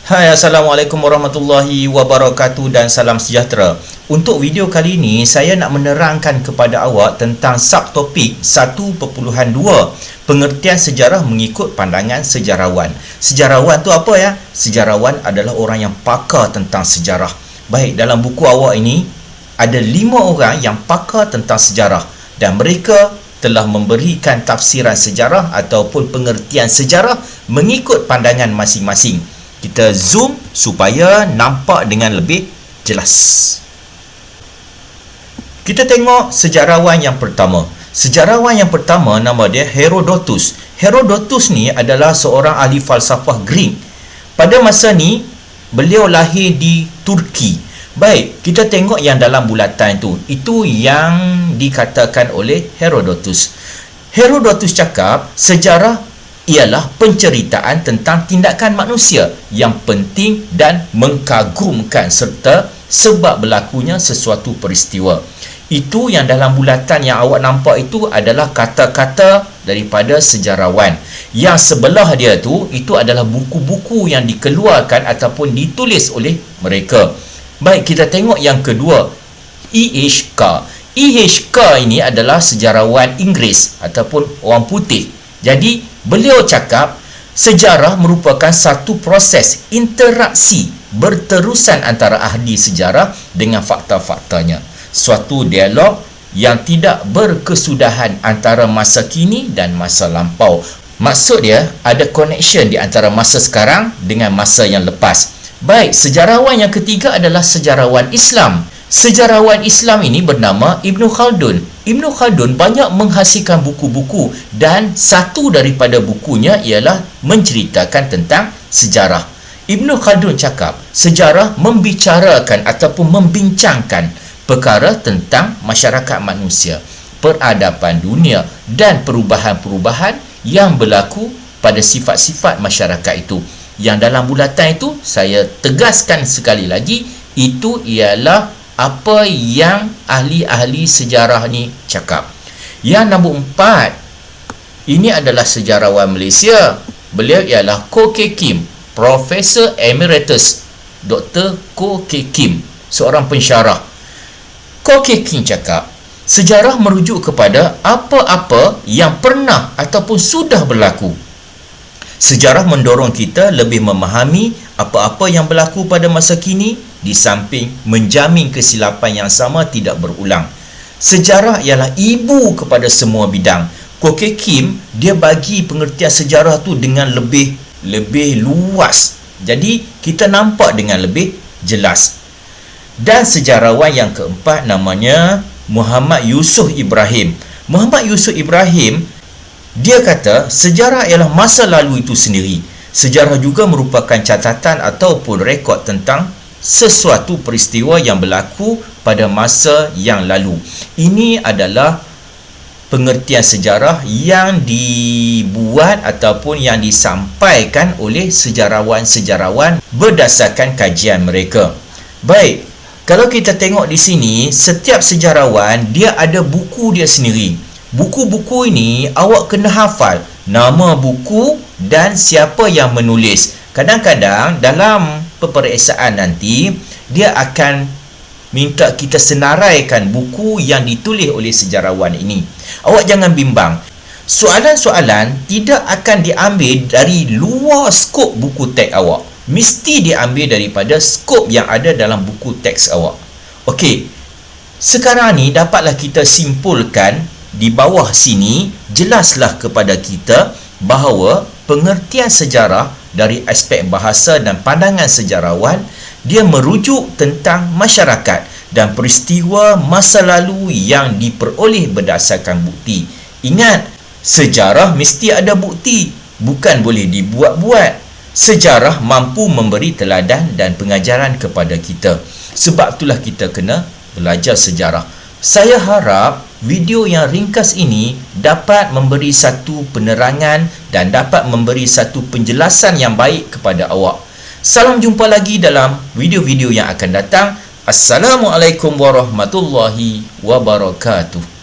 Hai, Assalamualaikum warahmatullahi wabarakatuh dan salam sejahtera. Untuk video kali ini, saya nak menerangkan kepada awak tentang subtopik 1.2, pengertian sejarah mengikut pandangan sejarawan. Sejarawan tu apa ya? Sejarawan adalah orang yang pakar tentang sejarah. Baik, dalam buku awak ini, ada 5 orang yang pakar tentang sejarah dan mereka telah memberikan tafsiran sejarah ataupun pengertian sejarah mengikut pandangan masing-masing. Kita zoom supaya nampak dengan lebih jelas. Kita tengok sejarawan yang pertama. Sejarawan yang pertama nama dia Herodotus. Herodotus ni adalah seorang ahli falsafah Greek. Pada masa ni, beliau lahir di Turki. Baik, kita tengok yang dalam bulatan tu. Itu yang dikatakan oleh Herodotus. Herodotus cakap, sejarah ialah penceritaan tentang tindakan manusia yang penting dan mengagumkan serta sebab berlakunya sesuatu peristiwa. Itu yang dalam bulatan yang awak nampak itu adalah kata-kata daripada sejarawan. Yang sebelah dia tu, itu adalah buku-buku yang dikeluarkan ataupun ditulis oleh mereka. Baik, kita tengok yang kedua, E.H. Carr. E.H. Carr ini adalah sejarawan Inggeris ataupun orang putih. Jadi, beliau cakap sejarah merupakan satu proses interaksi berterusan antara ahli sejarah dengan fakta-faktanya. Suatu dialog yang tidak berkesudahan antara masa kini dan masa lampau. Maksud dia, ada connection di antara masa sekarang dengan masa yang lepas. Baik, sejarawan yang ketiga adalah sejarawan Islam. Sejarawan Islam ini bernama Ibn Khaldun. Ibn Khaldun banyak menghasilkan buku-buku dan satu daripada bukunya ialah menceritakan tentang sejarah. Ibn Khaldun cakap, sejarah membicarakan ataupun membincangkan perkara tentang masyarakat manusia, peradaban dunia dan perubahan-perubahan yang berlaku pada sifat-sifat masyarakat itu. Yang dalam bulatan itu, saya tegaskan sekali lagi, itu ialah apa yang ahli-ahli sejarah ni cakap. Yang nombor 4, ini adalah sejarawan Malaysia. Beliau ialah Ko Kek Kim, Profesor Emeritus Dr. Ko Kek Kim, seorang pensyarah. Ko Kek Kim cakap, sejarah merujuk kepada apa-apa yang pernah ataupun sudah berlaku. Sejarah mendorong kita lebih memahami apa-apa yang berlaku pada masa kini, di samping menjamin kesilapan yang sama tidak berulang. Sejarah ialah ibu kepada semua bidang. Ko Kek Kim, dia bagi pengertian sejarah tu dengan lebih luas. Jadi, kita nampak dengan lebih jelas. Dan sejarawan yang keempat namanya Muhammad Yusuf Ibrahim. Muhammad Yusuf Ibrahim, dia kata sejarah ialah masa lalu itu sendiri. Sejarah juga merupakan catatan ataupun rekod tentang sesuatu peristiwa yang berlaku pada masa yang lalu. Ini adalah pengertian sejarah yang dibuat ataupun yang disampaikan oleh sejarawan-sejarawan berdasarkan kajian mereka. Baik, kalau kita tengok di sini, setiap sejarawan dia ada buku dia sendiri. Buku-buku ini awak kena hafal nama buku dan siapa yang menulis. Kadang-kadang dalam peperiksaan nanti, dia akan minta kita senaraikan buku yang ditulis oleh sejarawan ini. Awak jangan bimbang. Soalan-soalan tidak akan diambil dari luar skop buku teks awak. Mesti diambil daripada skop yang ada dalam buku teks awak. Okey, sekarang ni dapatlah kita simpulkan di bawah sini, jelaslah kepada kita bahawa pengertian sejarah dari aspek bahasa dan pandangan sejarawan, dia merujuk tentang masyarakat dan peristiwa masa lalu yang diperoleh berdasarkan bukti. Ingat, sejarah mesti ada bukti, bukan boleh dibuat-buat. Sejarah mampu memberi teladan dan pengajaran kepada kita. Sebab itulah kita kena belajar sejarah. Saya harap video yang ringkas ini dapat memberi satu penerangan dan dapat memberi satu penjelasan yang baik kepada awak. Salam jumpa lagi dalam video-video yang akan datang. Assalamualaikum warahmatullahi wabarakatuh.